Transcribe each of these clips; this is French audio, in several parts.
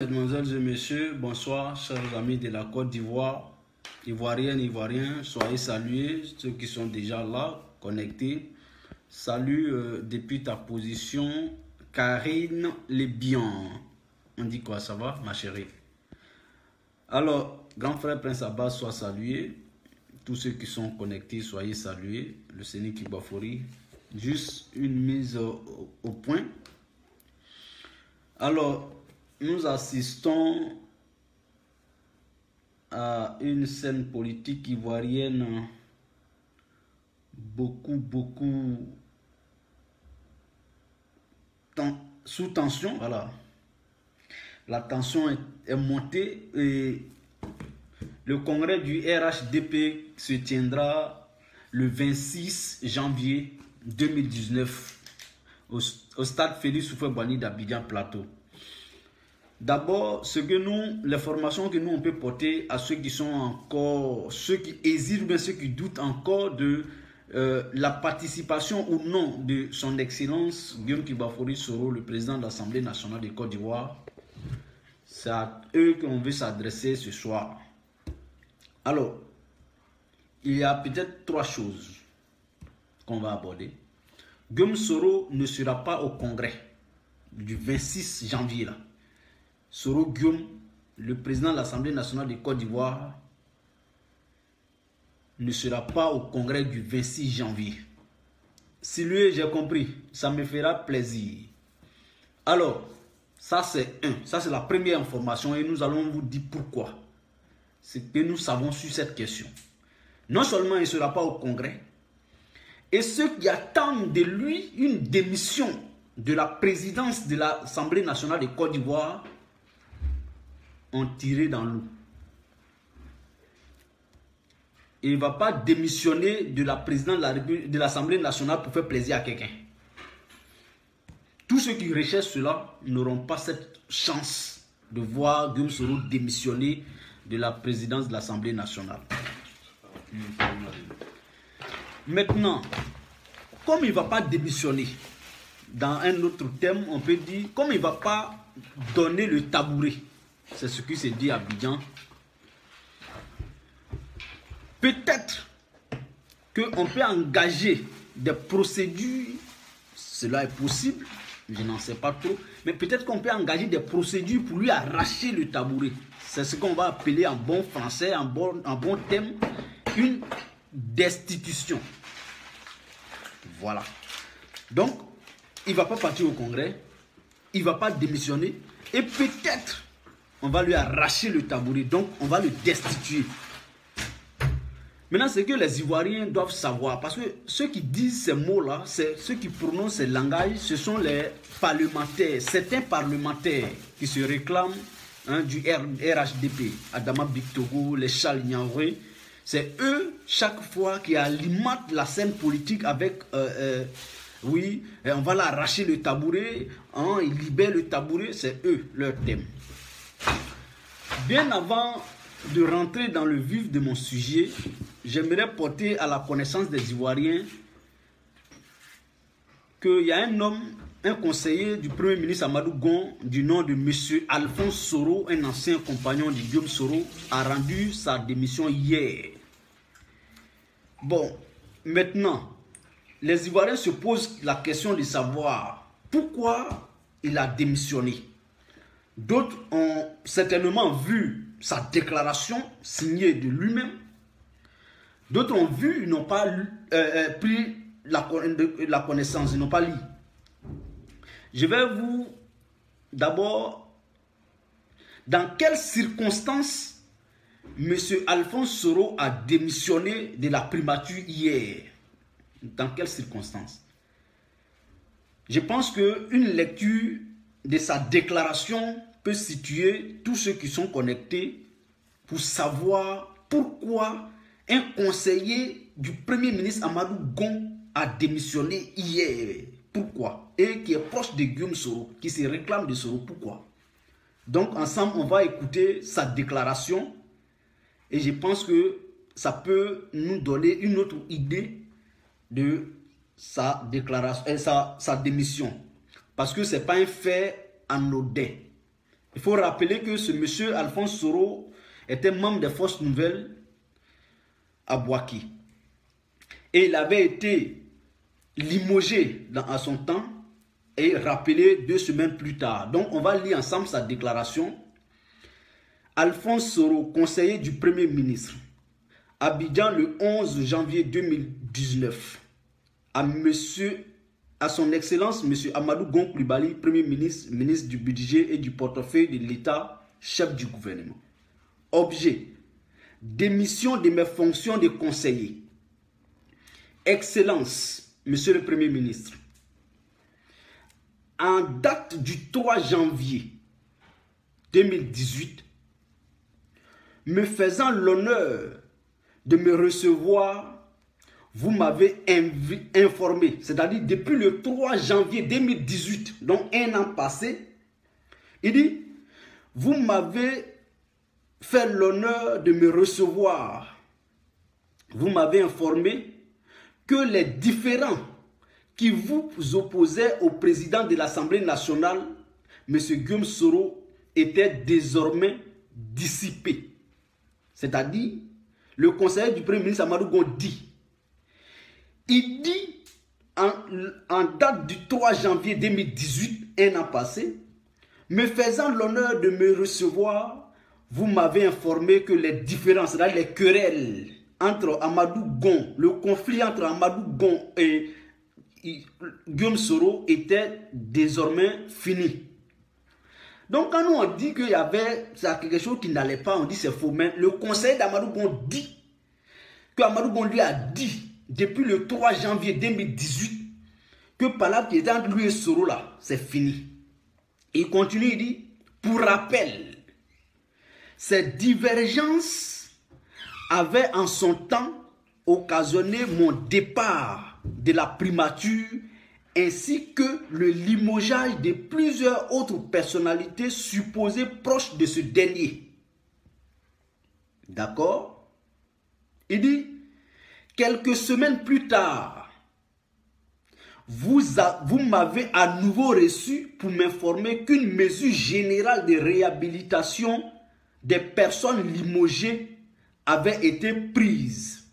Mesdemoiselles et messieurs, bonsoir, chers amis de la Côte d'Ivoire, Ivoiriennes, Ivoiriens, soyez salués, ceux qui sont déjà là, connectés. Salut depuis ta position, Karine Lebian. On dit quoi, ça va, ma chérie? Alors, grand frère Prince Abbas, sois salué. Tous ceux qui sont connectés, soyez salués. Le Séné Kibafori. Juste une mise au point. Alors, nous assistons à une scène politique ivoirienne sous tension. Voilà. La tension est montée et le congrès du RHDP se tiendra le 26 janvier 2019 au stade Félix Houphouët-Boigny d'Abidjan Plateau. D'abord, l'information que nous on peut porter à ceux qui sont encore, ceux qui hésitent ou bien ceux qui doutent encore de la participation ou non de son excellence Guillaume Kibafori Soro, le président de l'Assemblée nationale de Côte d'Ivoire. C'est à eux qu'on veut s'adresser ce soir. Alors, il y a peut-être trois choses qu'on va aborder. Guillaume Soro ne sera pas au congrès du 26 janvier là. Soro Guillaume, le président de l'Assemblée nationale de Côte d'Ivoire, ne sera pas au congrès du 26 janvier. Si lui, j'ai compris, ça me fera plaisir. Alors, ça c'est la première information et nous allons vous dire pourquoi. C'est que nous savons sur cette question. Non seulement il ne sera pas au congrès, et ceux qui attendent de lui une démission de la présidence de l'Assemblée nationale de Côte d'Ivoire ont tiré dans l'eau. Il ne va pas démissionner de la présidence de l'Assemblée nationale pour faire plaisir à quelqu'un. Tous ceux qui recherchent cela n'auront pas cette chance de voir Guillaume Soro démissionner de la présidence de l'Assemblée nationale. Maintenant, comme il ne va pas démissionner, dans un autre thème, on peut dire, comme il ne va pas donner le tabouret, c'est ce qui s'est dit à Abidjan, peut-être qu'on peut engager des procédures, cela est possible, je n'en sais pas trop, mais peut-être qu'on peut engager des procédures pour lui arracher le tabouret. C'est ce qu'on va appeler en bon français, en bon thème, une destitution. Voilà. Donc, il ne va pas partir au congrès, il ne va pas démissionner, et peut-être on va lui arracher le tabouret, donc on va le destituer. Maintenant, ce que les Ivoiriens doivent savoir, parce que ceux qui disent ces mots-là, ceux qui prononcent ces langages, ce sont les parlementaires, certains parlementaires qui se réclament du RHDP, Adama Bictogo, les Charles Niaouré. C'est eux, chaque fois, qui alimentent la scène politique avec, oui, on va l'arracher le tabouret, ils libèrent le tabouret, c'est eux, leur thème. Bien avant de rentrer dans le vif de mon sujet, j'aimerais porter à la connaissance des Ivoiriens qu'il y a un homme, un conseiller du Premier ministre Amadou Gon, du nom de M. Alphonse Soro, un ancien compagnon de Guillaume Soro, a rendu sa démission hier. Bon, maintenant, les Ivoiriens se posent la question de savoir pourquoi il a démissionné. D'autres ont certainement vu sa déclaration signée de lui-même. D'autres ont vu, ils n'ont pas pris la connaissance, ils n'ont pas lu. Je vais vous d'abord, dans quelles circonstances M. Alphonse Soro a démissionné de la primature hier? Dans quelles circonstances? Je pense qu'une lecture de sa déclaration peut situer tous ceux qui sont connectés pour savoir pourquoi un conseiller du Premier ministre Amadou Gon a démissionné hier. Pourquoi? Et qui est proche de Guillaume Soro, qui se réclame de Soro. Pourquoi? Donc ensemble, on va écouter sa déclaration et je pense que ça peut nous donner une autre idée de sa déclaration, sa démission. Parce que ce n'est pas un fait anodin. Il faut rappeler que ce monsieur Alphonse Soro était membre des Forces Nouvelles à Bouaki. Et il avait été limogé à son temps et rappelé 2 semaines plus tard. Donc on va lire ensemble sa déclaration. Alphonse Soro, conseiller du Premier ministre, Abidjan le 11 janvier 2019, à son Excellence M. Amadou Gon Coulibaly, Premier ministre, ministre du Budget et du Portefeuille de l'État, chef du gouvernement. Objet, démission de mes fonctions de conseiller. Excellence, Monsieur le Premier ministre, en date du 3 janvier 2018, me faisant l'honneur de me recevoir, vous m'avez informé, c'est-à-dire depuis le 3 janvier 2018, donc un an passé, il dit, vous m'avez fait l'honneur de me recevoir, vous m'avez informé que les différends qui vous opposaient au président de l'Assemblée nationale, M. Guillaume Soro, étaient désormais dissipés. C'est-à-dire, le conseiller du Premier ministre Amadou Gon dit, il dit en date du 3 janvier 2018, un an passé, me faisant l'honneur de me recevoir, vous m'avez informé que les différences, c'est-à-dire les querelles entre Amadou Gon, le conflit entre Amadou Gon et Guillaume Soro était désormais fini. Donc quand nous on dit qu'il y avait quelque chose qui n'allait pas, on dit c'est faux. Mais le conseiller d'Amadou Gon dit que Amadou Gon lui a dit depuis le 3 janvier 2018 que par là qui était entre lui et Soro là, c'est fini. Et il continue, il dit, pour rappel, ces divergences avaient en son temps occasionné mon départ de la primature ainsi que le limogeage de plusieurs autres personnalités supposées proches de ce dernier. D'accord? Il dit, quelques semaines plus tard, vous m'avez à nouveau reçu pour m'informer qu'une mesure générale de réhabilitation des personnes limogées avait été prise.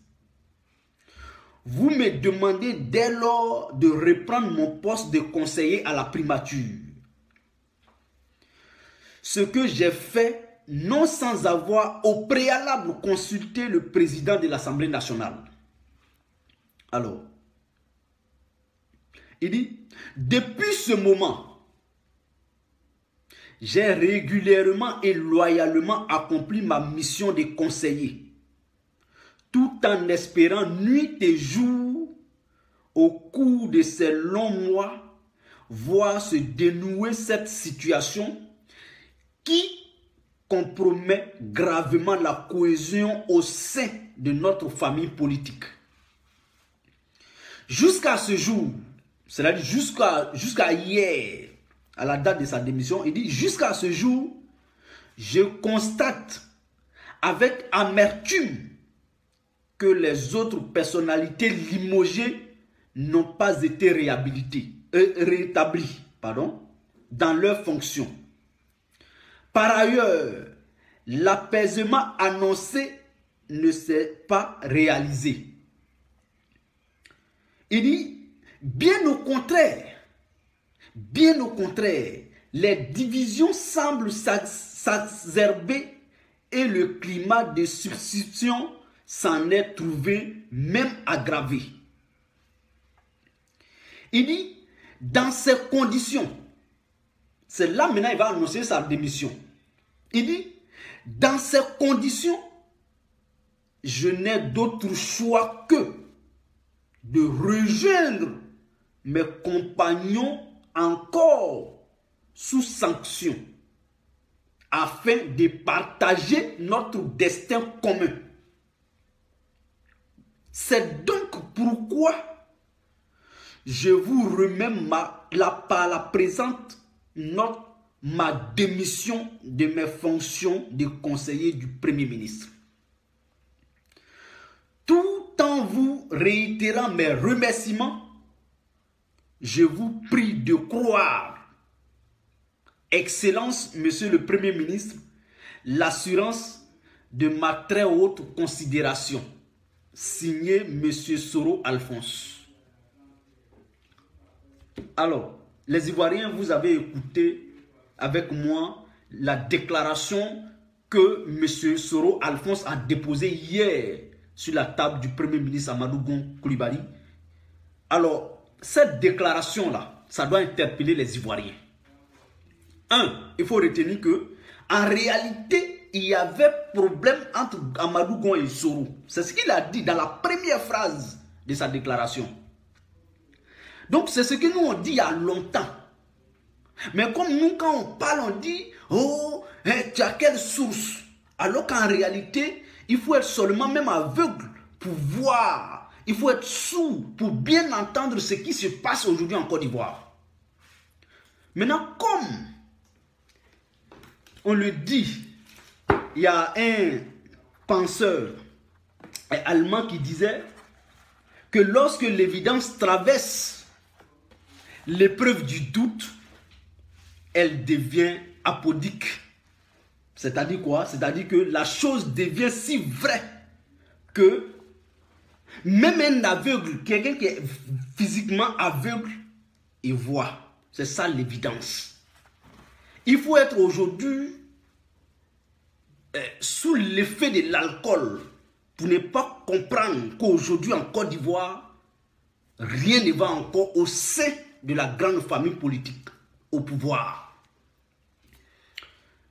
Vous me demandez dès lors de reprendre mon poste de conseiller à la primature. Ce que j'ai fait, non sans avoir au préalable consulté le président de l'Assemblée nationale. Alors, il dit, depuis ce moment, j'ai régulièrement et loyalement accompli ma mission de conseiller, tout en espérant nuit et jour, au cours de ces longs mois, voir se dénouer cette situation qui compromet gravement la cohésion au sein de notre famille politique. Jusqu'à ce jour, c'est-à-dire jusqu'à hier, à la date de sa démission, il dit, jusqu'à ce jour, je constate avec amertume que les autres personnalités limogées n'ont pas été rétablies dans leurs fonctions. Par ailleurs, l'apaisement annoncé ne s'est pas réalisé. Il dit, bien au contraire, les divisions semblent s'exacerber et le climat de substitution s'en est trouvé même aggravé. Il dit, dans ces conditions, c'est là maintenant il va annoncer sa démission. Il dit, dans ces conditions, je n'ai d'autre choix que de rejoindre mes compagnons encore sous sanction afin de partager notre destin commun. C'est donc pourquoi je vous remets par la présente note ma démission de mes fonctions de conseiller du Premier ministre. Tout en vous réitérant mes remerciements, je vous prie de croire Excellence, Monsieur le Premier ministre, l'assurance de ma très haute considération. Signé Monsieur Soro Alphonse. Alors, les Ivoiriens, vous avez écouté avec moi la déclaration que M. Soro Alphonse a déposée hier sur la table du Premier ministre Amadou Gon Coulibaly. Alors, cette déclaration-là, ça doit interpeller les Ivoiriens. Il faut retenir que, en réalité, il y avait problème entre Amadou Gon et Soro. C'est ce qu'il a dit dans la première phrase de sa déclaration. Donc, c'est ce que nous on dit il y a longtemps. Mais comme nous, quand on parle, on dit, oh, tu as quelle source? Alors qu'en réalité, il faut être seulement même aveugle pour voir. Il faut être sourd pour bien entendre ce qui se passe aujourd'hui en Côte d'Ivoire. Maintenant, comme on le dit, il y a un penseur allemand qui disait que lorsque l'évidence traverse l'épreuve du doute, elle devient apodique. C'est-à-dire quoi? C'est-à-dire que la chose devient si vraie que même un aveugle, quelqu'un qui est physiquement aveugle, il voit. C'est ça l'évidence. Il faut être aujourd'hui sous l'effet de l'alcool pour ne pas comprendre qu'aujourd'hui en Côte d'Ivoire, rien ne va encore au sein de la grande famille politique au pouvoir.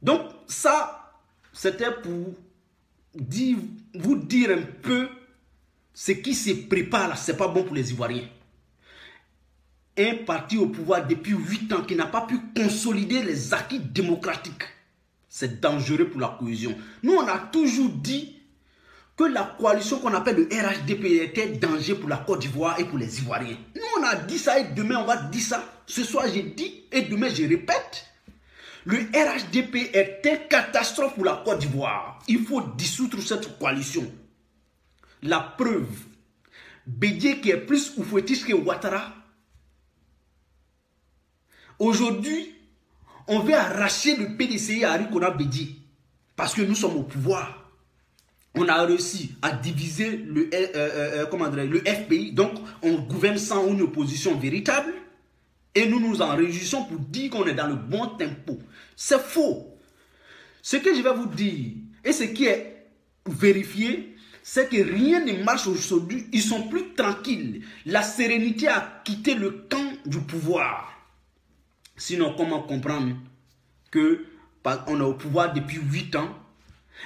Donc ça, c'était pour vous dire un peu ce qui se prépare. Ce n'est pas bon pour les Ivoiriens. Un parti au pouvoir depuis 8 ans qui n'a pas pu consolider les acquis démocratiques, c'est dangereux pour la cohésion. Nous, on a toujours dit que la coalition qu'on appelle le RHDP était danger pour la Côte d'Ivoire et pour les Ivoiriens. Nous, on a dit ça et demain, on va dire ça. Ce soir, j'ai dit et demain, je répète. Le RHDP est une catastrophe pour la Côte d'Ivoire. Il faut dissoudre cette coalition. La preuve, Bédié qui est plus oufouetiste que Ouattara. Aujourd'hui, on veut arracher le PDCI à Arikona Bédié parce que nous sommes au pouvoir. On a réussi à diviser le FPI, donc on gouverne sans une opposition véritable. Et nous nous en réjouissons pour dire qu'on est dans le bon tempo. C'est faux. Ce que je vais vous dire, et ce qui est vérifié, c'est que rien ne marche aujourd'hui. Ils sont plus tranquilles. La sérénité a quitté le camp du pouvoir. Sinon, comment comprendre qu'on est au pouvoir depuis 8 ans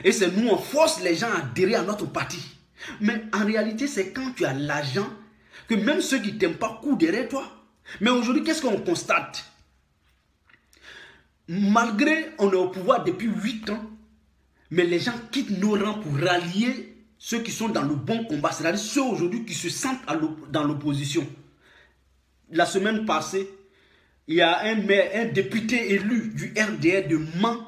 et c'est nous, on force les gens à adhérer à notre parti. Mais en réalité, c'est quand tu as l'argent que même ceux qui ne t'aiment pas courent derrière toi. Mais aujourd'hui, qu'est-ce qu'on constate? Malgré on est au pouvoir depuis 8 ans, mais les gens quittent nos rangs pour rallier ceux qui sont dans le bon combat, c'est-à-dire ceux aujourd'hui qui se sentent dans l'opposition. La semaine passée, il y a un député élu du RDR de Mans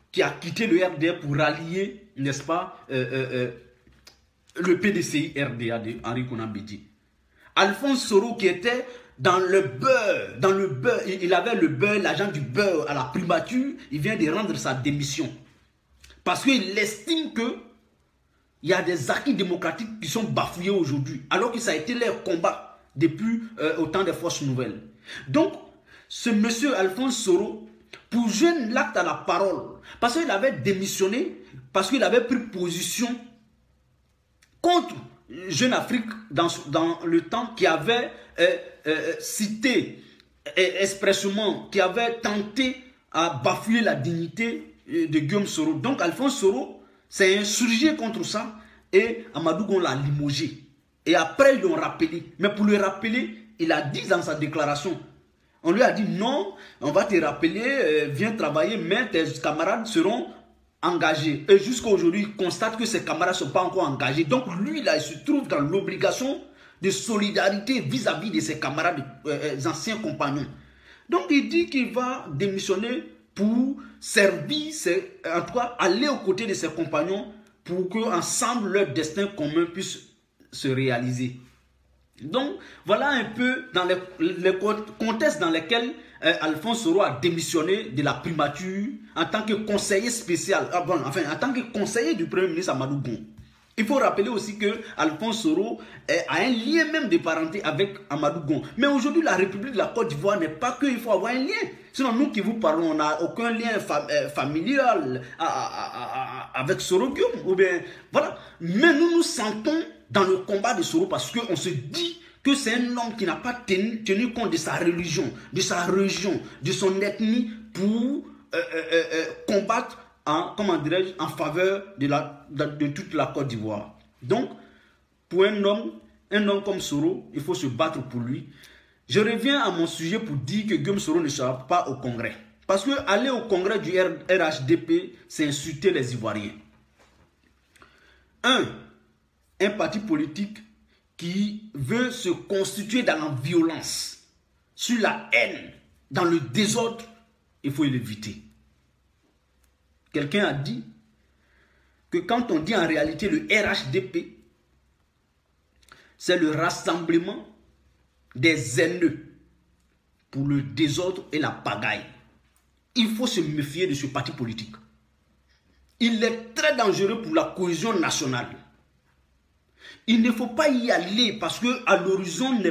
qui a quitté le RDR pour rallier, n'est-ce pas, le PDCI RDA de Henri Konan Bédié. Alphonse Soro qui était dans le beurre, il avait le beurre, l'agent du beurre à la primature, il vient de rendre sa démission. Parce qu'il estime que il y a des acquis démocratiques qui sont bafouillés aujourd'hui, alors que ça a été leur combat depuis au temps des forces nouvelles. Donc, ce monsieur Alphonse Soro, pour joindre l'acte à la parole, parce qu'il avait démissionné, parce qu'il avait pris position contre Jeune Afrique dans le temps, qui avait cité expressément, qui avait tenté à bafouer la dignité de Guillaume Soro. Donc Alphonse Soro s'est insurgé contre ça et Amadou Gon l'a limogé. Et après ils l'ont rappelé. Mais pour le rappeler, il a dit dans sa déclaration, on lui a dit non, on va te rappeler, viens travailler, mais tes camarades seront engagés. Et jusqu'à aujourd'hui, il constate que ses camarades ne sont pas encore engagés. Donc lui, là, il se trouve dans l'obligation de solidarité vis-à-vis de ses camarades, anciens compagnons. Donc il dit qu'il va démissionner pour servir, en tout cas aller aux côtés de ses compagnons pour qu'ensemble leur destin commun puisse se réaliser. Donc voilà un peu dans les contextes dans lesquels Alphonse Soro a démissionné de la primature en tant que conseiller spécial, en tant que conseiller du Premier ministre Amadou Gon. Il faut rappeler aussi que Alphonse Soro a un lien même de parenté avec Amadou Gon. Mais aujourd'hui, la République de la Côte d'Ivoire n'est pas qu'il faut avoir un lien. Sinon, nous qui vous parlons, on n'a aucun lien familial avec Soro Guillaume. Ou bien, voilà. Mais nous nous sentons dans le combat de Soro parce qu'on se dit que c'est un homme qui n'a pas tenu compte de sa religion, de sa région, de son ethnie pour combattre en faveur de toute la Côte d'Ivoire. Donc, pour un homme comme Soro, il faut se battre pour lui. Je reviens à mon sujet pour dire que Guillaume Soro ne sera pas au Congrès. Parce que aller au Congrès du RHDP, c'est insulter les Ivoiriens. Un parti politique qui veut se constituer dans la violence, sur la haine, dans le désordre, il faut l'éviter. Quelqu'un a dit que quand on dit en réalité le RHDP, c'est le rassemblement des haineux pour le désordre et la pagaille. Il faut se méfier de ce parti politique. Il est très dangereux pour la cohésion nationale. Il ne faut pas y aller parce que à l'horizon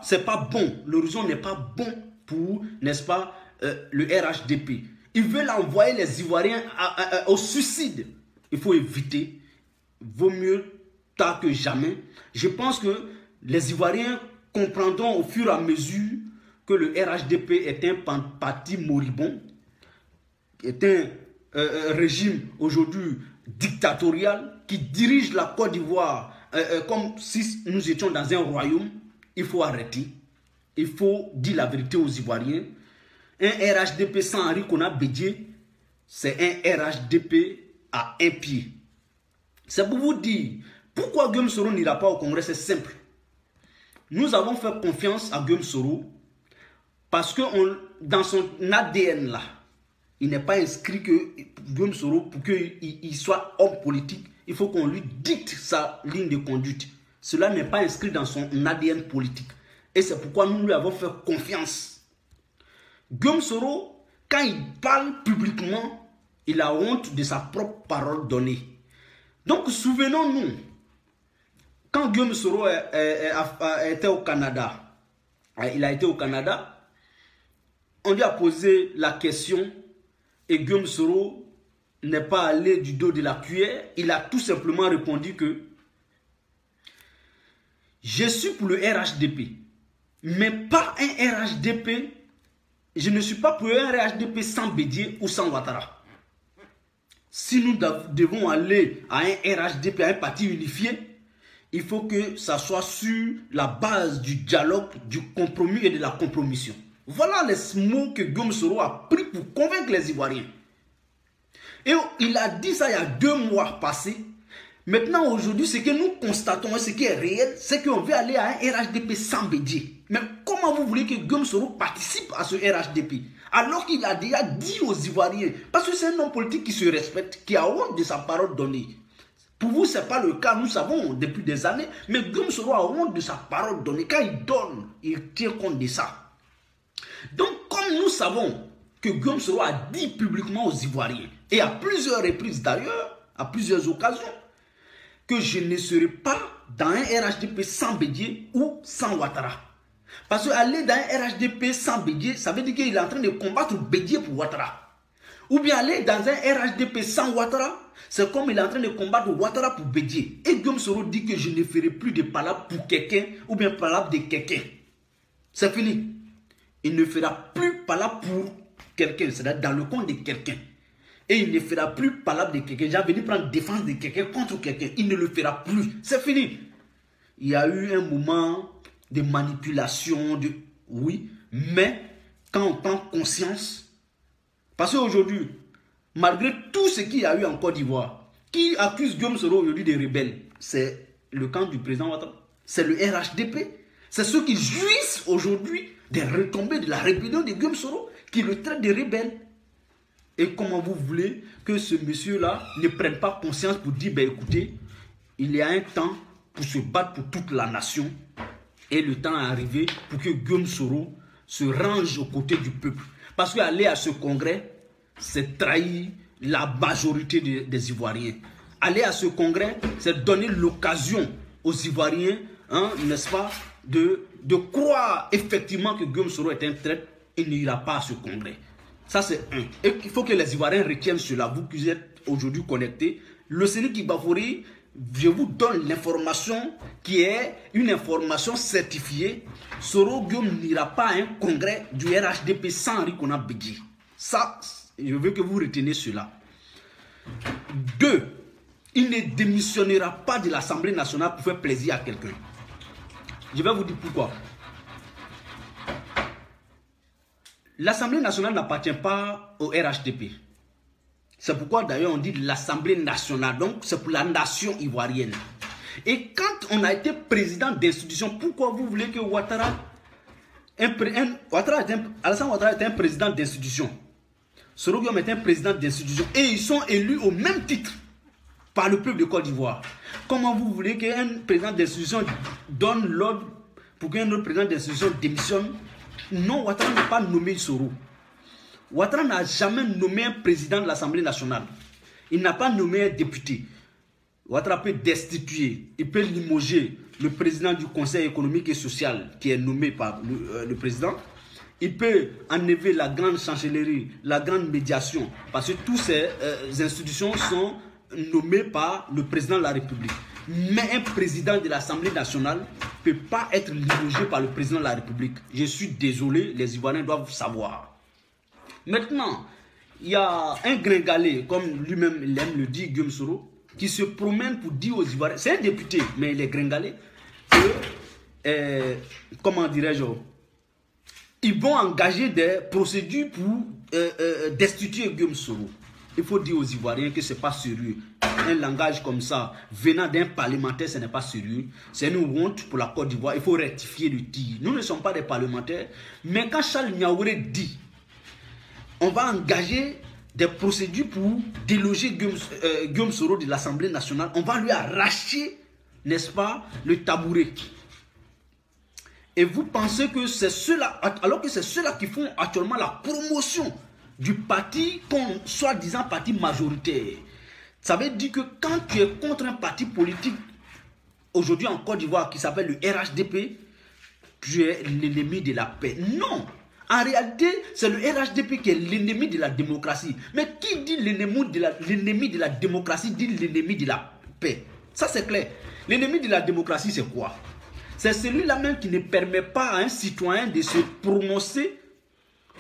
c'est pas bon. L'horizon n'est pas bon pour, n'est-ce pas, le RHDP. Ils veulent envoyer les Ivoiriens au suicide. Il faut éviter. Vaut mieux tard que jamais. Je pense que les Ivoiriens comprendront au fur et à mesure que le RHDP est un parti moribond, est un régime aujourd'hui dictatorial qui dirige la Côte d'Ivoire comme si nous étions dans un royaume. Il faut arrêter. Il faut dire la vérité aux Ivoiriens. Un RHDP sans Henri Konan Bédié, c'est un RHDP à un pied. C'est pour vous dire, pourquoi Guillaume Soro n'ira pas au Congrès, c'est simple. Nous avons fait confiance à Guillaume Soro parce que dans son ADN là, il n'est pas inscrit que Guillaume Soro, pour qu'il soit homme politique, il faut qu'on lui dicte sa ligne de conduite. Cela n'est pas inscrit dans son ADN politique. Et c'est pourquoi nous lui avons fait confiance. Guillaume Soro, quand il parle publiquement, il a honte de sa propre parole donnée. Donc, souvenons-nous, quand Guillaume Soro était au Canada, il a été au Canada, on lui a posé la question et Guillaume Soro n'est pas allé du dos de la cuillère. Il a tout simplement répondu que je suis pour le RHDP, mais pas un RHDP. Je ne suis pas pour un RHDP sans Bédié ou sans Ouattara. Si nous devons aller à un RHDP, à un parti unifié, il faut que ça soit sur la base du dialogue, du compromis et de la compromission. Voilà les mots que Guillaume Soro a pris pour convaincre les Ivoiriens. Et il a dit ça il y a 2 mois passés. Maintenant, aujourd'hui, ce que nous constatons, ce qui est réel, c'est qu'on veut aller à un RHDP sans Bédié. Mais comment vous voulez que Guillaume Soro participe à ce RHDP alors qu'il a déjà dit aux Ivoiriens, parce que c'est un homme politique qui se respecte, qui a honte de sa parole donnée. Pour vous, ce n'est pas le cas, nous savons depuis des années, mais Guillaume Soro a honte de sa parole donnée. Quand il donne, il tient compte de ça. Donc, comme nous savons que Guillaume Soro a dit publiquement aux Ivoiriens, et à plusieurs reprises d'ailleurs, à plusieurs occasions, que je ne serai pas dans un RHDP sans Bédié ou sans Ouattara. Parce qu'aller dans un RHDP sans Bédié, ça veut dire qu'il est en train de combattre Bédié pour Ouattara. Ou bien aller dans un RHDP sans Ouattara, c'est comme il est en train de combattre Ouattara pour Bédié. Et Guillaume Soro dit que je ne ferai plus de palabres pour quelqu'un ou bien palabres de quelqu'un. C'est fini. Il ne fera plus palabre pour quelqu'un, c'est-à-dire dans le compte de quelqu'un. Et il ne fera plus palabre de quelqu'un. J'ai venu prendre défense de quelqu'un contre quelqu'un. Il ne le fera plus. C'est fini. Il y a eu un moment de manipulation, oui, mais quand on prend conscience, parce qu'aujourd'hui, malgré tout ce qu'il y a eu en Côte d'Ivoire, qui accuse Guillaume Soro aujourd'hui des rebelles, c'est le camp du président Ouattara, c'est le RHDP, c'est ceux qui jouissent aujourd'hui des retombées de la rébellion de Guillaume Soro, qui le traite de rebelle. Et comment vous voulez que ce monsieur-là ne prenne pas conscience pour dire, ben écoutez, il y a un temps pour se battre pour toute la nation, et le temps est arrivé pour que Guillaume Soro se range aux côtés du peuple. Parce qu'aller à ce congrès, c'est trahir la majorité des Ivoiriens. Aller à ce congrès, c'est donner l'occasion aux Ivoiriens, hein, n'est-ce pas, de croire effectivement que Guillaume Soro est un traître. Il n'ira pas à ce congrès. Ça, c'est un. Et il faut que les Ivoiriens retiennent cela. Vous qui êtes aujourd'hui connectés, le Sénégal qui Bafouri, je vous donne l'information qui est une information certifiée. Soro Guillaume n'ira pas à un congrès du RHDP sans Henri Konan Bédié. Ça, je veux que vous reteniez cela. 2. Il ne démissionnera pas de l'Assemblée nationale pour faire plaisir à quelqu'un. Je vais vous dire pourquoi. L'Assemblée nationale n'appartient pas au RHDP. C'est pourquoi d'ailleurs on dit l'Assemblée nationale. Donc c'est pour la nation ivoirienne. Et quand on a été président d'institution, pourquoi vous voulez que Alassane Ouattara est un président d'institution? Soro Guillaume est un président d'institution. Et ils sont élus au même titre par le peuple de Côte d'Ivoire. Comment vous voulez qu'un président d'institution donne l'ordre pour qu'un autre président d'institution démissionne? Non, Ouattara n'a pas nommé Soro. Ouattara n'a jamais nommé un président de l'Assemblée nationale. Il n'a pas nommé un député. Ouattara peut destituer, il peut limoger le président du Conseil économique et social qui est nommé par le président. Il peut enlever la grande chancellerie, la grande médiation, parce que toutes ces institutions sont nommées par le président de la République. Mais un président de l'Assemblée nationale ne peut pas être limogé par le président de la République. Je suis désolé, les Ivoiriens doivent savoir. Maintenant, il y a un gringalet, comme lui-même l'aime le dit, Guillaume Soro, qui se promène pour dire aux Ivoiriens, c'est un député, mais il est gringalet, que, comment dirais-je, ils vont engager des procédures pour destituer Guillaume Soro. Il faut dire aux Ivoiriens que ce n'est pas sérieux. Un langage comme ça, venant d'un parlementaire, ce n'est pas sérieux. C'est une honte pour la Côte d'Ivoire. Il faut rectifier le tir. Nous ne sommes pas des parlementaires. Mais quand Charles Niaouré dit, on va engager des procédures pour déloger Guillaume Soro de l'Assemblée nationale, on va lui arracher, n'est-ce pas, le tabouret. Et vous pensez que c'est ceux-là, alors que c'est ceux-là qui font actuellement la promotion du parti, soi-disant parti majoritaire. Ça veut dire que quand tu es contre un parti politique, aujourd'hui en Côte d'Ivoire, qui s'appelle le RHDP, tu es l'ennemi de la paix. Non! En réalité, c'est le RHDP qui est l'ennemi de la démocratie. Mais qui dit l'ennemi de la démocratie dit l'ennemi de la paix. Ça, c'est clair. L'ennemi de la démocratie, c'est quoi? C'est celui-là même qui ne permet pas à un citoyen de se prononcer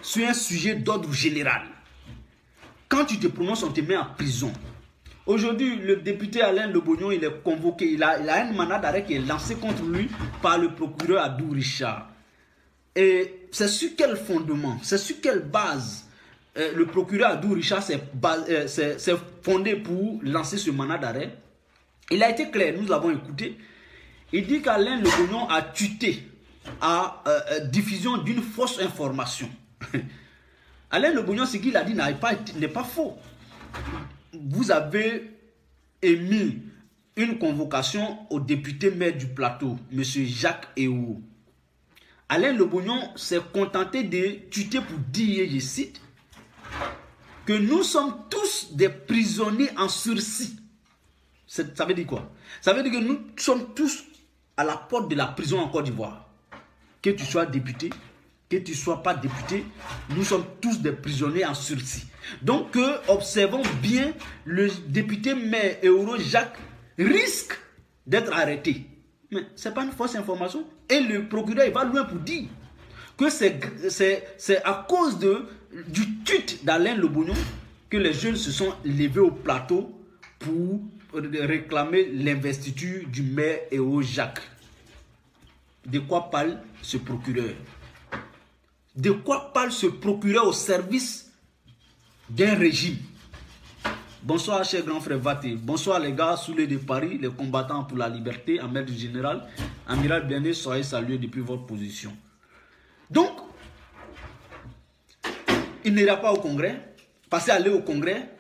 sur un sujet d'ordre général. Quand tu te prononces, on te met en prison. Aujourd'hui, le député Alain Lebognon, il est convoqué. Il a un mandat d'arrêt qui est lancé contre lui par le procureur Abdou Richard. Et c'est sur quel fondement, c'est sur quelle base le procureur Abdou Richard s'est fondé pour lancer ce mandat d'arrêt? Il a été clair, nous l'avons écouté. Il dit qu'Alain Lebognon a tuté à diffusion d'une fausse information. Alain Lebognon, ce qu'il a dit n'est pas faux. Vous avez émis une convocation au député maire du plateau, M. Jacques Ehou. Alain Lebognon s'est contenté de tuer pour dire, je cite, que nous sommes tous des prisonniers en sursis. Ça veut dire quoi? Ça veut dire que nous sommes tous à la porte de la prison en Côte d'Ivoire. Que tu sois député, que tu ne sois pas député, nous sommes tous des prisonniers en sursis. Donc, observons bien, le député maire Euro Jacques risque d'être arrêté. Mais ce n'est pas une fausse information. Et le procureur, il va loin pour dire que c'est à cause du tweet d'Alain Lebognon que les jeunes se sont levés au plateau pour réclamer l'investiture du maire Euro Jacques. De quoi parle ce procureur? De quoi parle ce procureur au service d'un régime? Bonsoir, cher grand frère Vaté. Bonsoir, les gars, Soulé de Paris, les combattants pour la liberté, en maître du général. Amiral Bien-Aimé, soyez salués depuis votre position. Donc, il n'ira pas au Congrès. Parce qu'aller au Congrès,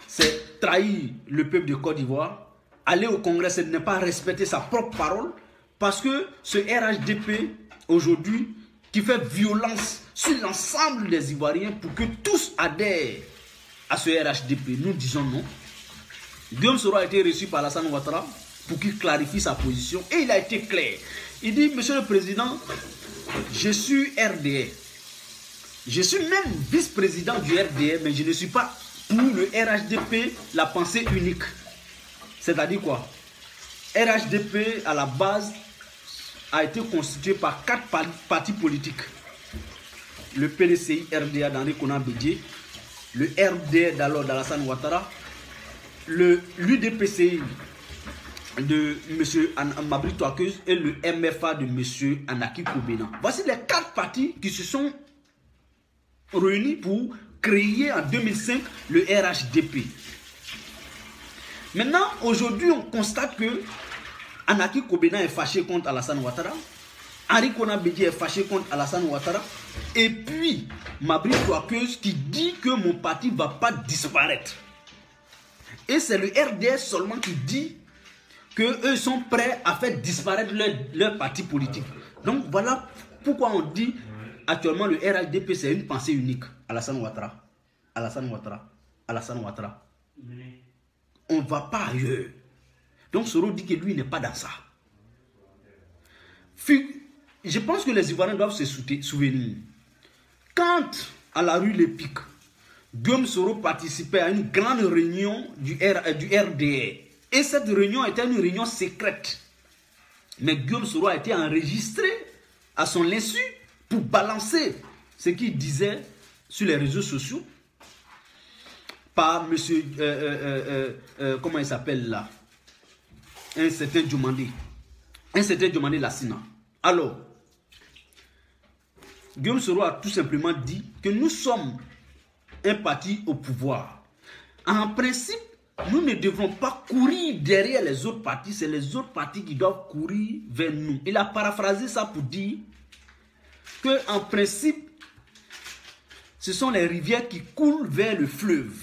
c'est trahir le peuple de Côte d'Ivoire. Aller au Congrès, c'est ne pas respecter sa propre parole. Parce que ce RHDP, aujourd'hui, qui fait violence sur l'ensemble des Ivoiriens pour que tous adhèrent à ce RHDP. Nous disons non. Guillaume Soro a été reçu par Alassane Ouattara pour qu'il clarifie sa position et il a été clair. Il dit, Monsieur le Président, je suis RDR. Je suis même vice-président du RDR, mais je ne suis pas pour le RHDP, la pensée unique. C'est-à-dire quoi? RHDP, à la base, a été constitué par 4 partis politiques. Le PDCI RDA d'Henri Konan Bédié, le RDR d'alors d'Alassane Ouattara, l'UDPCI de M. Mabri Touakeuse et le MFA de M. Anaki Koubena. Voici les 4 partis qui se sont réunis pour créer en 2005 le RHDP. Maintenant, aujourd'hui, on constate que Anaki Koubena est fâché contre Alassane Ouattara, Henri Konan Bédié est fâché contre Alassane Ouattara, et puis Mabri Touakeuse qui dit que mon parti ne va pas disparaître. Et c'est le RDS seulement qui dit qu'eux sont prêts à faire disparaître leur parti politique. Donc voilà pourquoi on dit actuellement le RHDP c'est une pensée unique. Alassane Ouattara, Alassane Ouattara, Alassane Ouattara. On ne va pas ailleurs. Donc Soro dit que lui n'est pas dans ça. Je pense que les Ivoiriens doivent se souvenir. Quand à la rue L'Épic, Guillaume Soro participait à une grande réunion du RDR. Et cette réunion était une réunion secrète. Mais Guillaume Soro a été enregistré à son insu pour balancer ce qu'il disait sur les réseaux sociaux par monsieur, comment il s'appelle là, un certain Djomandé. Un certain Djomandé Lassina. Alors, Guillaume Soro a tout simplement dit que nous sommes un parti au pouvoir. En principe, nous ne devrons pas courir derrière les autres partis, c'est les autres partis qui doivent courir vers nous. Il a paraphrasé ça pour dire que en principe, ce sont les rivières qui coulent vers le fleuve.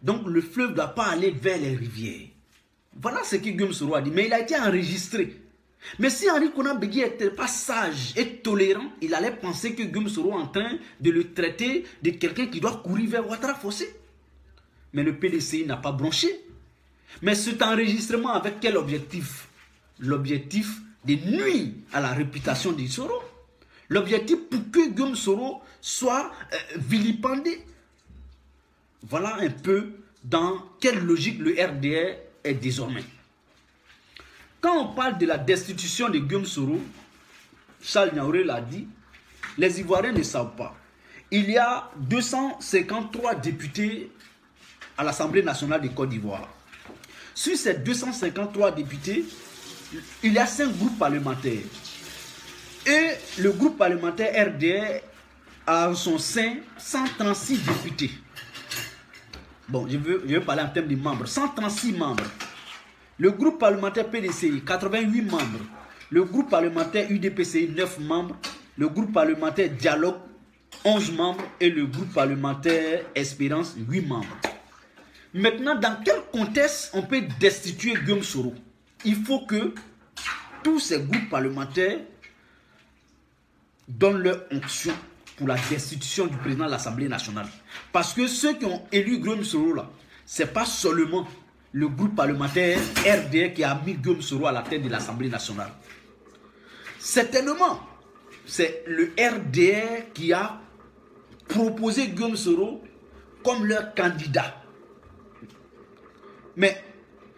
Donc le fleuve ne doit pas aller vers les rivières. Voilà ce que Guillaume Soro a dit, mais il a été enregistré. Mais si Henri Konan Bédié n'était pas sage et tolérant, il allait penser que Guillaume Soro est en train de le traiter de quelqu'un qui doit courir vers Ouattara Fossé. Mais le PDCI n'a pas bronché. Mais cet enregistrement avec quel objectif? L'objectif de nuire à la réputation de Soro. L'objectif pour que Guillaume Soro soit vilipendé. Voilà un peu dans quelle logique le RDR est désormais. Quand on parle de la destitution de Guillaume Soro, Charles Niaouré l'a dit, les Ivoiriens ne savent pas. Il y a 253 députés à l'Assemblée nationale de Côte d'Ivoire. Sur ces 253 députés, il y a 5 groupes parlementaires. Et le groupe parlementaire RDR a en son sein 136 députés. Bon, je veux parler en termes de membres. 136 membres. Le groupe parlementaire PDCI, 88 membres. Le groupe parlementaire UDPCI, 9 membres. Le groupe parlementaire Dialogue, 11 membres. Et le groupe parlementaire Espérance, 8 membres. Maintenant, dans quel contexte on peut destituer Guillaume Soro? Il faut que tous ces groupes parlementaires donnent leur onction pour la destitution du président de l'Assemblée nationale. Parce que ceux qui ont élu Guillaume Soro là, ce n'est pas seulement le groupe parlementaire RDR qui a mis Guillaume Soro à la tête de l'Assemblée nationale. Certainement, c'est le RDR qui a proposé Guillaume Soro comme leur candidat. Mais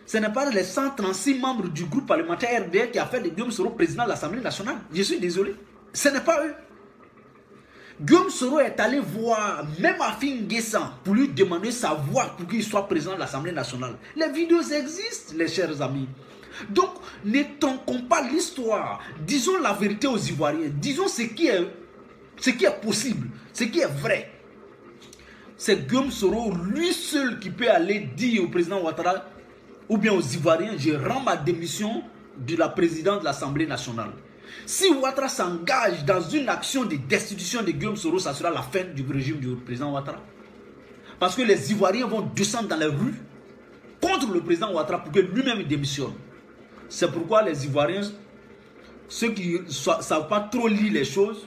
ce n'est pas les 136 membres du groupe parlementaire RDR qui a fait de Guillaume Soro président de l'Assemblée nationale. Je suis désolé. Ce n'est pas eux. Guillaume Soro est allé voir même Afin Guessan pour lui demander sa voix pour qu'il soit président de l'Assemblée nationale. Les vidéos existent, les chers amis. Donc, ne tronquons pas l'histoire. Disons la vérité aux Ivoiriens. Disons ce qui est possible, ce qui est vrai. C'est Guillaume Soro, lui seul, qui peut aller dire au président Ouattara ou bien aux Ivoiriens, je rends ma démission de la présidence de l'Assemblée nationale. Si Ouattara s'engage dans une action de destitution de Guillaume Soro, ça sera la fin du régime du président Ouattara. Parce que les Ivoiriens vont descendre dans les rues contre le président Ouattara pour que lui-même démissionne. C'est pourquoi les Ivoiriens, ceux qui ne savent pas trop lire les choses,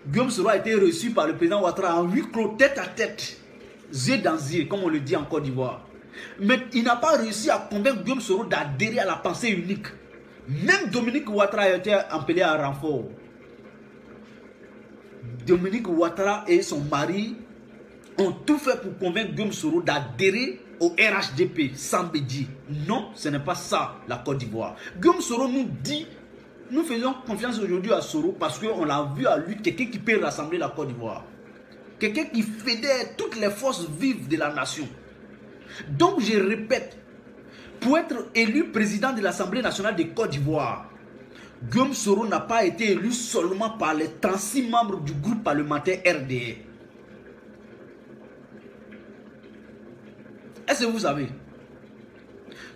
Guillaume Soro a été reçu par le président Ouattara en huis clos, tête à tête, yeux dans yeux, comme on le dit en Côte d'Ivoire. Mais il n'a pas réussi à convaincre Guillaume Soro d'adhérer à la pensée unique. Même Dominique Ouattara a été appelé à renfort. Dominique Ouattara et son mari ont tout fait pour convaincre Guillaume Soro d'adhérer au RHDP sans Bédié. Non, ce n'est pas ça la Côte d'Ivoire. Guillaume Soro nous dit, nous faisons confiance aujourd'hui à Soro parce qu'on l'a vu à lui, quelqu'un qui peut rassembler la Côte d'Ivoire. Quelqu'un qui fédère toutes les forces vives de la nation. Donc je répète, pour être élu président de l'Assemblée nationale de Côte d'Ivoire, Guillaume Soro n'a pas été élu seulement par les 36 membres du groupe parlementaire RDR. Est-ce que vous savez?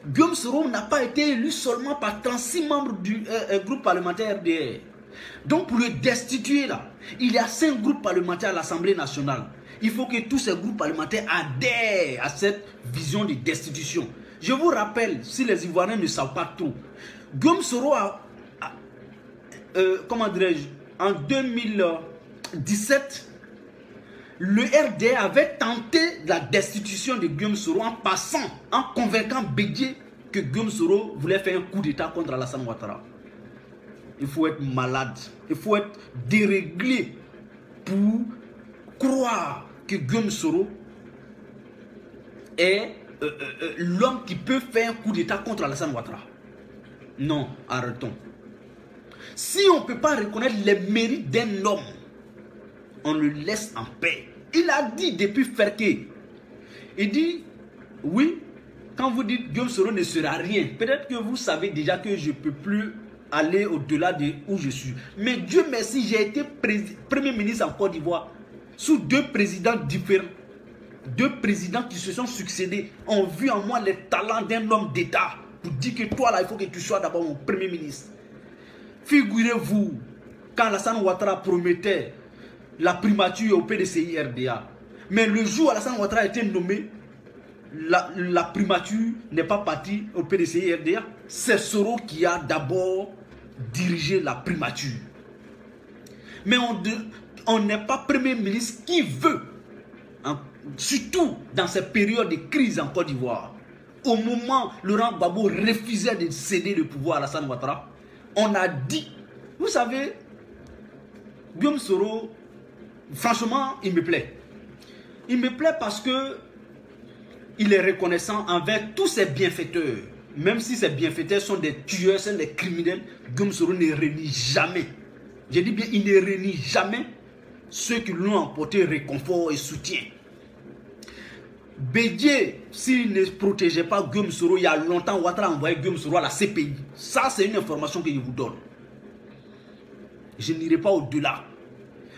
Guillaume Soro n'a pas été élu seulement par 36 membres du groupe parlementaire RDR. Donc pour le destituer là, il y a 5 groupes parlementaires à l'Assemblée nationale. Il faut que tous ces groupes parlementaires adhèrent à cette vision de destitution. Je vous rappelle, si les Ivoiriens ne savent pas tout, Guillaume Soro comment dirais-je, en 2017, le RDR avait tenté la destitution de Guillaume Soro en passant, en convainquant Bédié que Guillaume Soro voulait faire un coup d'État contre Alassane Ouattara. Il faut être malade, il faut être déréglé pour croire que Guillaume Soro est l'homme qui peut faire un coup d'État contre Alassane Ouattara. Non, arrêtons. Si on ne peut pas reconnaître les mérites d'un homme, on le laisse en paix. Il a dit depuis Ferké, il dit, oui, quand vous dites Guillaume Soro ne sera rien, peut-être que vous savez déjà que je ne peux plus aller au-delà de où je suis. Mais Dieu merci, j'ai été Premier ministre en Côte d'Ivoire sous 2 présidents différents. 2 présidents qui se sont succédés ont vu en moi les talents d'un homme d'État pour dire que toi là, il faut que tu sois d'abord mon Premier ministre. Figurez-vous, quand Alassane Ouattara promettait la primature au PDCI RDA, mais le jour où Alassane Ouattara a été nommé, la primature n'est pas partie au PDCI RDA. C'est Soro qui a d'abord dirigé la primature. Mais on n'est pas Premier ministre qui veut, hein, surtout dans ces périodes de crise en Côte d'Ivoire. Au moment où Laurent Gbagbo refusait de céder le pouvoir à Alassane Ouattara, on a dit, vous savez, Guillaume Soro, franchement, il me plaît. Il me plaît parce que il est reconnaissant envers tous ses bienfaiteurs. Même si ces bienfaiteurs sont des tueurs, sont des criminels, Guillaume Soro ne renie jamais. Je dis bien, il ne renie jamais ceux qui lui ont apporté réconfort et soutien. Bédié, s'il ne protégeait pas Guillaume Soro, il y a longtemps, Ouattara a envoyé Guillaume Soro à la CPI. Ça, c'est une information que je vous donne. Je n'irai pas au-delà.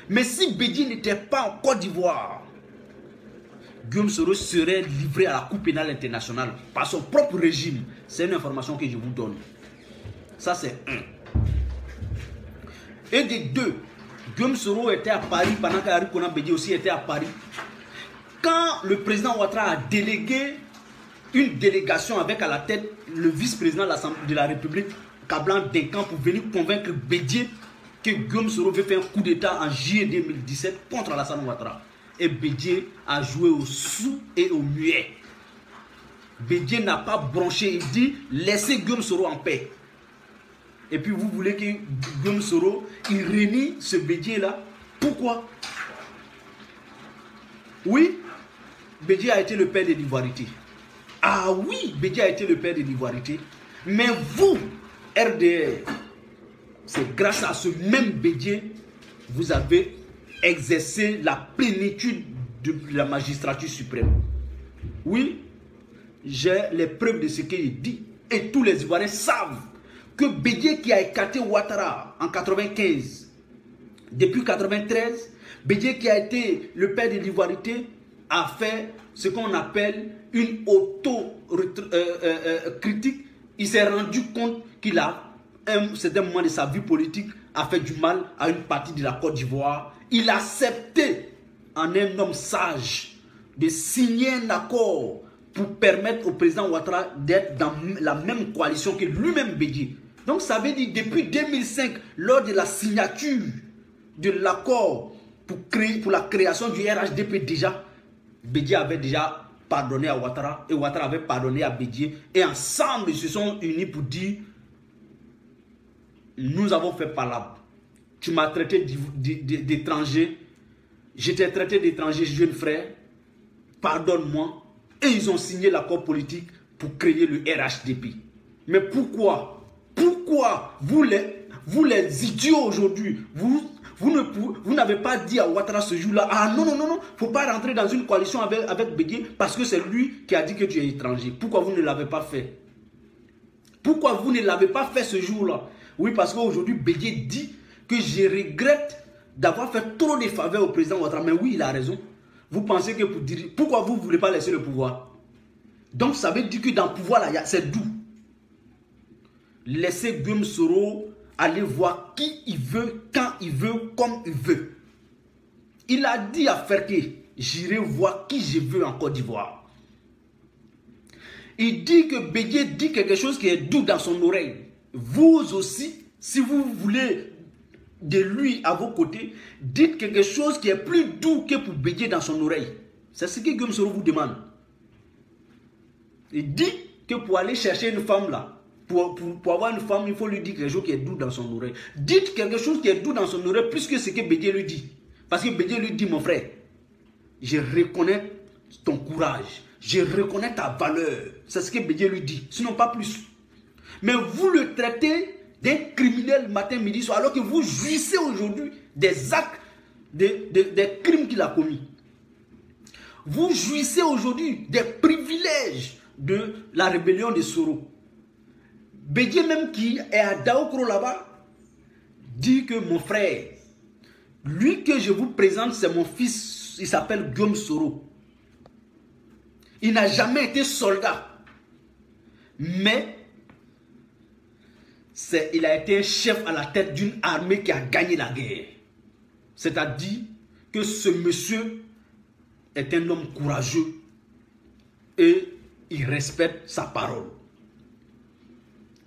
Mais si Bédié n'était pas en Côte d'Ivoire, Guillaume Soro serait livré à la Cour pénale internationale par son propre régime. C'est une information que je vous donne. Ça, c'est 1. Et de 2, Guillaume Soro était à Paris pendant qu'Henri Konan Bédié aussi était à Paris. Quand le président Ouattara a délégué une délégation avec à la tête le vice-président de la République, Kablan Denkan, pour venir convaincre Bédié que Guillaume Soro veut faire un coup d'État en juillet 2017 contre Alassane Ouattara. Et Bédié a joué au sou et au muet. Bédié n'a pas bronché, il dit laissez Guillaume Soro en paix. Et puis vous voulez que Guillaume Soro, il renie ce Bédié là. Pourquoi? Oui, Bédié a été le père de l'ivoirité. Ah oui, Bédié a été le père de l'ivoirité. Mais vous, RDR, c'est grâce à ce même Bédié, vous avez exercé la plénitude de la magistrature suprême. Oui, j'ai les preuves de ce qu'il dit. Et tous les Ivoiriens savent que Bédié qui a écarté Ouattara en 1995, depuis 1993, Bédié qui a été le père de l'ivoirité a fait ce qu'on appelle une auto-critique. Il s'est rendu compte qu'il a, à un certain moment de sa vie politique, a fait du mal à une partie de la Côte d'Ivoire. Il a accepté, en un homme sage, de signer un accord pour permettre au président Ouattara d'être dans la même coalition que lui-même Bédié. Donc ça veut dire depuis 2005, lors de la signature de l'accord pour la création du RHDP déjà, Bédié avait déjà pardonné à Ouattara et Ouattara avait pardonné à Bédié. Et ensemble, ils se sont unis pour dire, nous avons fait palabre. Tu m'as traité d'étranger, je t'ai traité d'étranger, jeune frère, pardonne-moi. Et ils ont signé l'accord politique pour créer le RHDP. Mais pourquoi? Pourquoi vous les idiots aujourd'hui, vous n'avez pas dit à Ouattara ce jour-là, ah non, non, non, non, il ne faut pas rentrer dans une coalition avec Bédié parce que c'est lui qui a dit que tu es étranger. Pourquoi vous ne l'avez pas fait? Pourquoi vous ne l'avez pas fait ce jour-là? Oui, parce qu'aujourd'hui, Bédié dit que je regrette d'avoir fait trop de faveurs au président Ouattara. Mais oui, il a raison. Vous pensez que pour dire... Pourquoi vous ne voulez pas laisser le pouvoir? Donc, ça veut dire que dans le pouvoir, là, c'est doux. Laissez Guillaume Soro aller voir qui il veut, quand il veut, comme il veut. Il a dit à Ferké, j'irai voir qui je veux en Côte d'Ivoire. Il dit que Bédié dit quelque chose qui est doux dans son oreille. Vous aussi, si vous voulez de lui à vos côtés, dites quelque chose qui est plus doux que pour Bédié dans son oreille. C'est ce que Guillaume Soro vous demande. Il dit que pour aller chercher une femme là, pour avoir une femme, il faut lui dire quelque chose qui est doux dans son oreille. Dites quelque chose qui est doux dans son oreille plus que ce que Bédié lui dit. Parce que Bédié lui dit, mon frère, je reconnais ton courage, je reconnais ta valeur. C'est ce que Bédié lui dit, sinon pas plus. Mais vous le traitez d'un criminel matin, midi, soir, alors que vous jouissez aujourd'hui des actes, des crimes qu'il a commis. Vous jouissez aujourd'hui des privilèges de la rébellion de Soro. Bédié même qui est à Daokro là-bas, dit que mon frère, lui que je vous présente, c'est mon fils, il s'appelle Guillaume Soro. Il n'a jamais été soldat, mais il a été un chef à la tête d'une armée qui a gagné la guerre. C'est-à-dire que ce monsieur est un homme courageux et il respecte sa parole.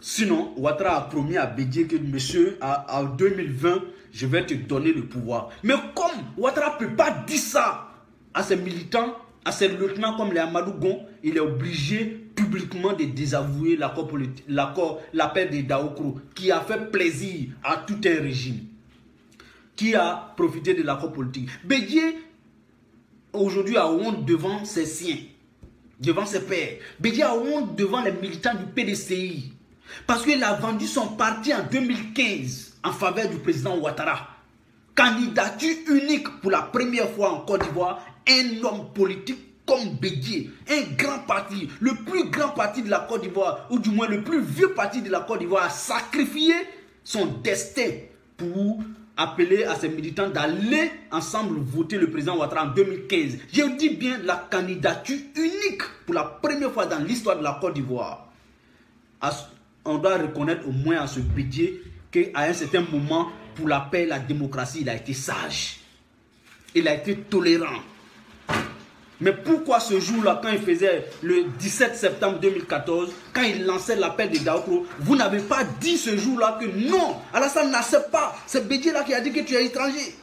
Sinon, Ouattara a promis à Bédié que monsieur, en 2020, je vais te donner le pouvoir. Mais comme Ouattara ne peut pas dire ça à ses militants, à ses lieutenants comme les Amadou Gon, il est obligé publiquement de désavouer l'appel de Daokro, qui a fait plaisir à tout un régime, qui a profité de l'accord politique. Bédié, aujourd'hui, a honte devant ses siens, devant ses pairs. Bédié a honte devant les militants du PDCI. Parce qu'il a vendu son parti en 2015 en faveur du président Ouattara. Candidature unique pour la première fois en Côte d'Ivoire, un homme politique comme Bédié, un grand parti, le plus grand parti de la Côte d'Ivoire, ou du moins le plus vieux parti de la Côte d'Ivoire, a sacrifié son destin pour appeler à ses militants d'aller ensemble voter le président Ouattara en 2015. Je dis bien la candidature unique pour la première fois dans l'histoire de la Côte d'Ivoire. On doit reconnaître au moins à ce Bédié qu'à un certain moment, pour la paix et la démocratie, il a été sage. Il a été tolérant. Mais pourquoi ce jour-là, quand il faisait le 17 septembre 2014, quand il lançait l'appel de Daokro, vous n'avez pas dit ce jour-là que non, Alassane n'accepte pas. C'est Bédié-là qui a dit que tu es étranger.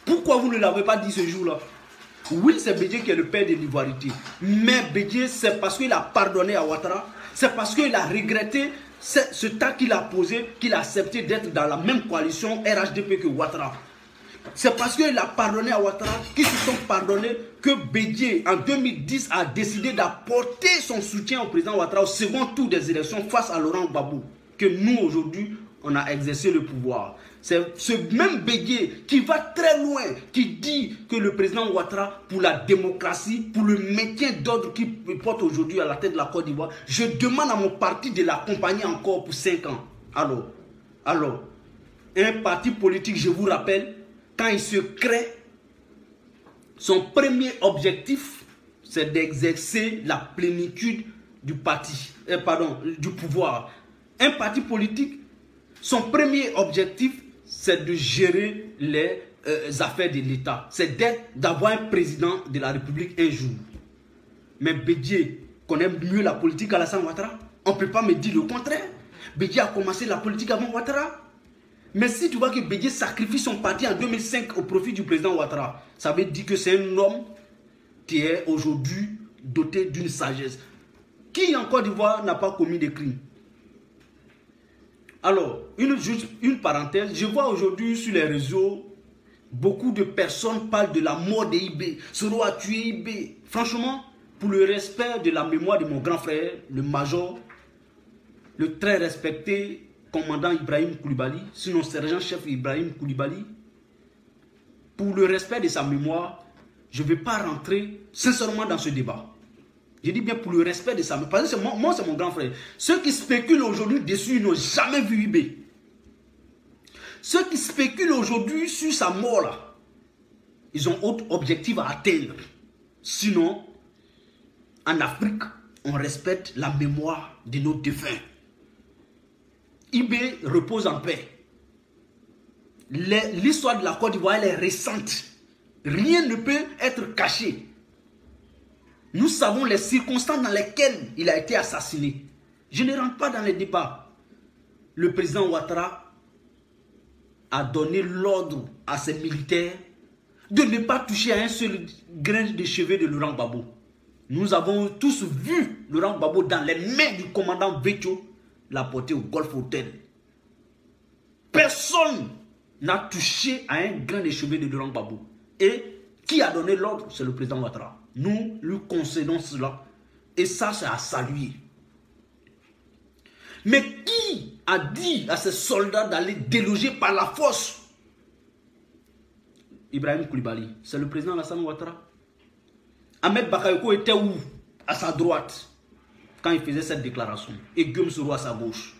Pourquoi vous ne l'avez pas dit ce jour-là? Oui, c'est Bédié qui est le père de l'ivoirité. Mais Bédié, c'est parce qu'il a pardonné à Ouattara. C'est parce qu'il a regretté ce temps qu'il a posé, qu'il a accepté d'être dans la même coalition RHDP que Ouattara. C'est parce qu'il a pardonné à Ouattara qu'ils se sont pardonnés que Bédié, en 2010, a décidé d'apporter son soutien au président Ouattara au second tour des élections face à Laurent Gbagbo. Que nous, aujourd'hui, on a exercé le pouvoir. C'est ce même Bédié qui va très loin, qui dit que le président Ouattara, pour la démocratie, pour le maintien d'ordre qu'il porte aujourd'hui à la tête de la Côte d'Ivoire, je demande à mon parti de l'accompagner encore pour 5 ans. Alors, un parti politique, je vous rappelle, quand il se crée, son premier objectif, c'est d'exercer la plénitude du du pouvoir. Un parti politique, son premier objectif, c'est de gérer les affaires de l'État. C'est d'avoir un président de la République un jour. Mais Bédié connaît mieux la politique qu'Alassane Ouattara. On ne peut pas me dire le contraire. Bédié a commencé la politique avant Ouattara. Mais si tu vois que Bédié sacrifie son parti en 2005 au profit du président Ouattara, ça veut dire que c'est un homme qui est aujourd'hui doté d'une sagesse. Qui en Côte d'Ivoire n'a pas commis des crimes? Alors, une parenthèse, je vois aujourd'hui sur les réseaux, beaucoup de personnes parlent de la mort d'Ibé. Soro a tué Ibé. Franchement, pour le respect de la mémoire de mon grand frère, le major, le très respecté commandant Ibrahim Koulibaly, sinon sergent-chef Ibrahim Koulibaly, pour le respect de sa mémoire, je ne vais pas rentrer sincèrement dans ce débat. Je dis bien pour le respect de sa mémoire. Parce que moi, c'est mon grand frère. Ceux qui spéculent aujourd'hui dessus, ils n'ont jamais vu Ibé. Ceux qui spéculent aujourd'hui sur sa mort, là, ils ont autre objectif à atteindre. Sinon, en Afrique, on respecte la mémoire de nos défunts. Ibé repose en paix. L'histoire de la Côte d'Ivoire, elle est récente. Rien ne peut être caché. Nous savons les circonstances dans lesquelles il a été assassiné. Je ne rentre pas dans les débats. Le président Ouattara a donné l'ordre à ses militaires de ne pas toucher à un seul grain de cheveux de Laurent Gbagbo. Nous avons tous vu Laurent Gbagbo dans les mains du commandant Vétio la porter au Golf Hotel. Personne n'a touché à un grain de cheveux de Laurent Gbagbo. Et qui a donné l'ordre? C'est le président Ouattara. Nous lui concédons cela. Et ça, c'est à saluer. Mais qui a dit à ces soldats d'aller déloger par la force Ibrahim Koulibaly? C'est le président Alassane Ouattara. Ahmed Bakayoko était où? À sa droite, quand il faisait cette déclaration. Et Guillaume Soro à sa gauche.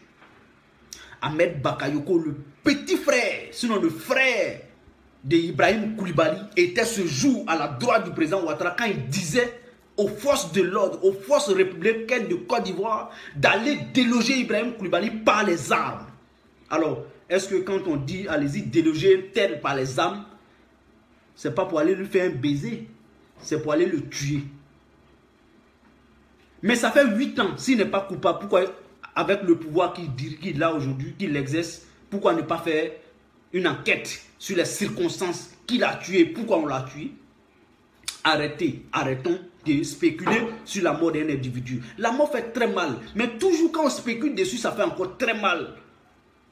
Ahmed Bakayoko, le petit frère, sinon le frère de Ibrahim Koulibaly, était ce jour à la droite du président Ouattara quand il disait aux forces de l'ordre, aux forces républicaines de Côte d'Ivoire d'aller déloger Ibrahim Koulibaly par les armes. Alors, est-ce que quand on dit allez-y déloger tel par les armes, c'est pas pour aller lui faire un baiser, c'est pour aller le tuer? Mais ça fait 8 ans, s'il n'est pas coupable, pourquoi, avec le pouvoir qu'il a aujourd'hui, qu'il exerce, pourquoi ne pas faire une enquête sur les circonstances qu'il a tué, pourquoi on l'a tué? Arrêtons de spéculer sur la mort d'un individu. La mort fait très mal, mais toujours quand on spécule dessus, ça fait encore très mal.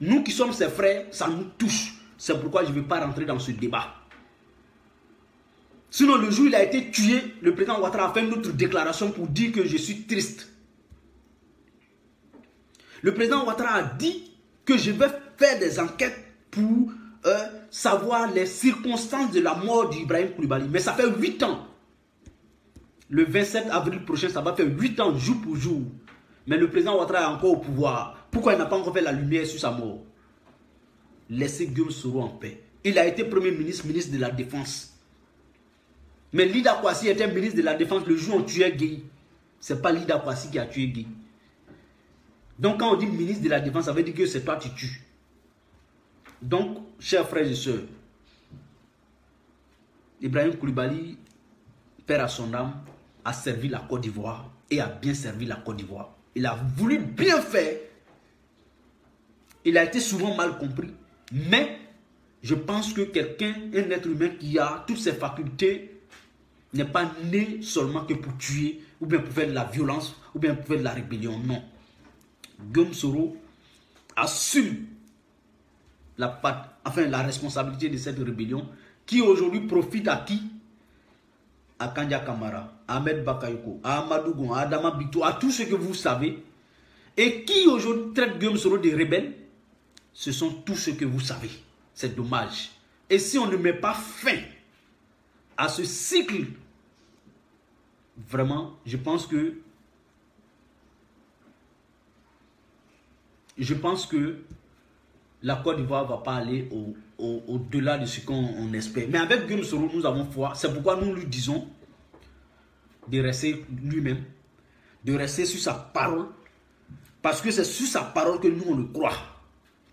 Nous qui sommes ses frères, ça nous touche. C'est pourquoi je ne vais pas rentrer dans ce débat. Sinon, le jour où il a été tué, le président Ouattara a fait une autre déclaration pour dire que je suis triste. Le président Ouattara a dit que je vais faire des enquêtes pour savoir les circonstances de la mort d'Ibrahim Koulibaly. Mais ça fait 8 ans. Le 27 avril prochain, ça va faire 8 ans, jour pour jour. Mais le président Ouattara est encore au pouvoir. Pourquoi il n'a pas encore fait la lumière sur sa mort? Laissez Guillaume Soro en paix. Il a été Premier ministre, ministre de la Défense. Mais Lida Kwasi était ministre de la Défense le jour où on tuait Gueye. Ce n'est pas Lida Kwasi qui a tué Gueye. Donc quand on dit ministre de la Défense, ça veut dire que c'est toi qui tues. Donc, chers frères et sœurs, Ibrahim Koulibaly, père à son âme, a servi la Côte d'Ivoire et a bien servi la Côte d'Ivoire. Il a voulu bien faire. Il a été souvent mal compris. Mais je pense que quelqu'un, un être humain qui a toutes ses facultés, n'est pas né seulement que pour tuer, ou bien pour faire de la violence, ou bien pour faire de la rébellion. Non. Guillaume Soro assume la responsabilité de cette rébellion qui aujourd'hui profite à qui? À Kandia Kamara, à Ahmed Bakayoko, à Amadou Gon, à Adama Bito, à tous ceux que vous savez. Et qui aujourd'hui traite Guillaume Soro de rebelle? Ce sont tous ceux que vous savez. C'est dommage. Et si on ne met pas fin à ce cycle, vraiment, je pense que la Côte d'Ivoire ne va pas aller au-delà de ce qu'on espère. Mais avec Guillaume Soro, nous avons foi. C'est pourquoi nous lui disons de rester lui-même, de rester sur sa parole. Parce que c'est sur sa parole que nous, on le croit.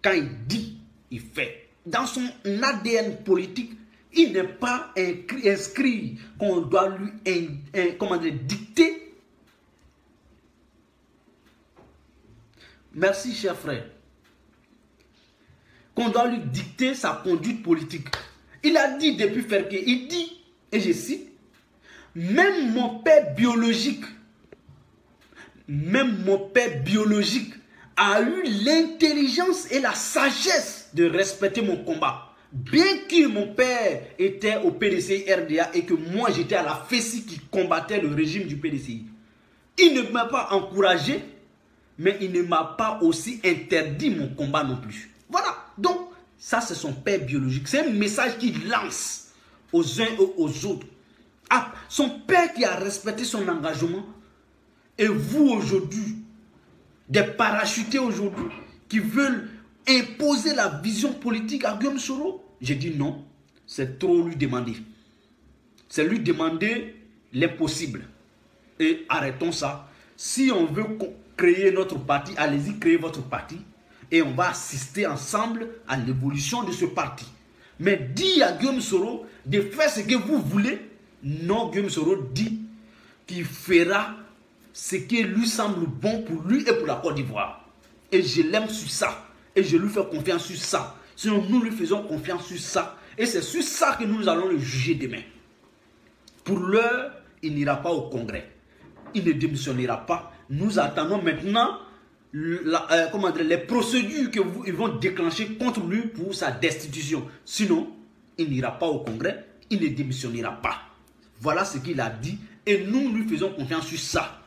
Quand il dit, il fait. Dans son ADN politique, il n'est pas inscrit qu'on doit lui dicter. Merci, cher frère. qu'on doit lui dicter sa conduite politique. Il a dit depuis Ferké, il dit, et je cite, même mon père biologique a eu l'intelligence et la sagesse de respecter mon combat. Bien que mon père était au PDCI RDA et que moi j'étais à la FESI qui combattait le régime du PDCI. Il ne m'a pas encouragé, mais il ne m'a pas aussi interdit mon combat non plus. Voilà, donc ça c'est son père biologique. C'est un message qu'il lance aux uns et aux autres. Ah, son père qui a respecté son engagement. Et vous aujourd'hui, des parachutés aujourd'hui, qui veulent imposer la vision politique à Guillaume Soro, j'ai dit non, c'est trop lui demander. C'est lui demander l'impossible. Et arrêtons ça. Si on veut créer notre parti, allez-y, créez votre parti. Et on va assister ensemble à l'évolution de ce parti. Mais dis à Guillaume Soro de faire ce que vous voulez. Non, Guillaume Soro dit qu'il fera ce qui lui semble bon pour lui et pour la Côte d'Ivoire. Et je l'aime sur ça. Et je lui fais confiance sur ça. Sinon, nous lui faisons confiance sur ça. Et c'est sur ça que nous allons le juger demain. Pour l'heure, il n'ira pas au Congrès. Il ne démissionnera pas. Nous attendons maintenant les procédures qu'ils vont déclencher contre lui pour sa destitution. Sinon, il n'ira pas au Congrès. Il ne démissionnera pas. Voilà ce qu'il a dit. Et nous lui faisons confiance sur ça.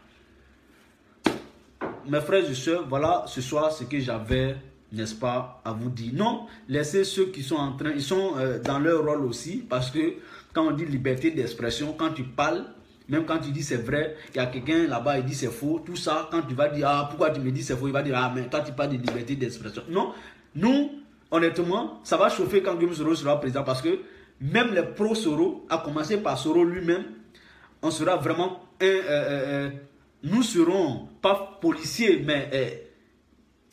Mes frères et sœurs, voilà ce soir ce que j'avais, n'est-ce pas, à vous dire. Non, laissez ceux qui sont en train, ils sont dans leur rôle aussi, parce que quand on dit liberté d'expression, quand tu parles, même quand tu dis c'est vrai, il y a quelqu'un là-bas, il dit c'est faux, tout ça, quand tu vas dire, ah, pourquoi tu me dis c'est faux, il va dire, ah, mais quand tu parles de liberté d'expression. Non, nous, honnêtement, ça va chauffer quand Guillaume Soro sera président, parce que même les pro-Soro, à commencer par Soro lui-même, on sera vraiment nous serons pas policiers, mais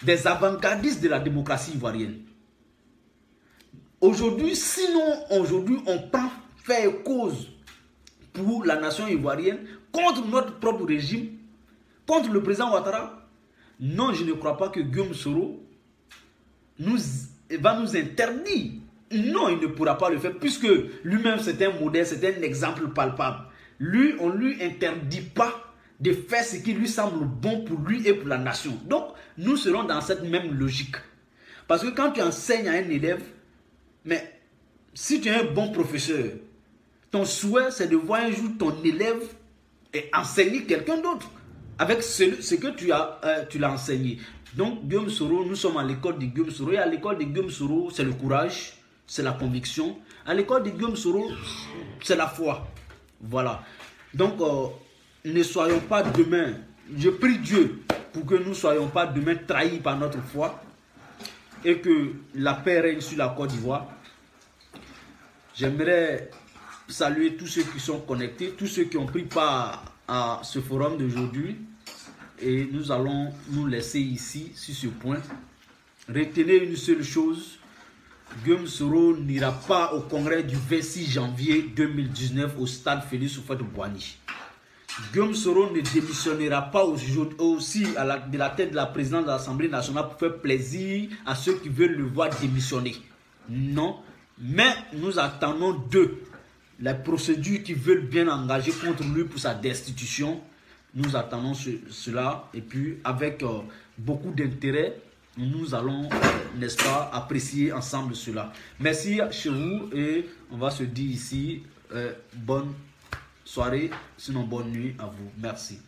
des avant-gardistes de la démocratie ivoirienne. Aujourd'hui, sinon, aujourd'hui, on prend fait cause pour la nation ivoirienne contre notre propre régime, contre le président Ouattara. Non, je ne crois pas que Guillaume Soro va nous interdire. Non, il ne pourra pas le faire, puisque lui-même, c'est un modèle, c'est un exemple palpable. Lui, on ne lui interdit pas de faire ce qui lui semble bon pour lui et pour la nation. Donc, nous serons dans cette même logique. Parce que quand tu enseignes à un élève, mais si tu es un bon professeur, ton souhait, c'est de voir un jour ton élève enseigner quelqu'un d'autre avec ce que tu l'as enseigné. Donc, Guillaume Soro, nous sommes à l'école de Guillaume Soro. Et à l'école de Guillaume Soro, c'est le courage, c'est la conviction. À l'école de Guillaume Soro, c'est la foi. Voilà. Donc, ne soyons pas demain, je prie Dieu pour que nous ne soyons pas demain trahis par notre foi et que la paix règne sur la Côte d'Ivoire. J'aimerais saluer tous ceux qui sont connectés, tous ceux qui ont pris part à ce forum d'aujourd'hui, et nous allons nous laisser ici sur ce point. Retenez une seule chose, Guillaume Soro n'ira pas au congrès du 26 janvier 2019 au stade Félix Houphouët-Boigny. Guillaume Soro ne démissionnera pas aussi de la tête de la présidence de l'Assemblée nationale pour faire plaisir à ceux qui veulent le voir démissionner. Non, mais nous attendons d'eux les procédures qui veulent bien engager contre lui pour sa destitution. Nous attendons cela et puis avec beaucoup d'intérêt, nous allons, n'est-ce pas, apprécier ensemble cela. Merci chez vous et on va se dire ici bonne soirée, sinon bonne nuit à vous. Merci.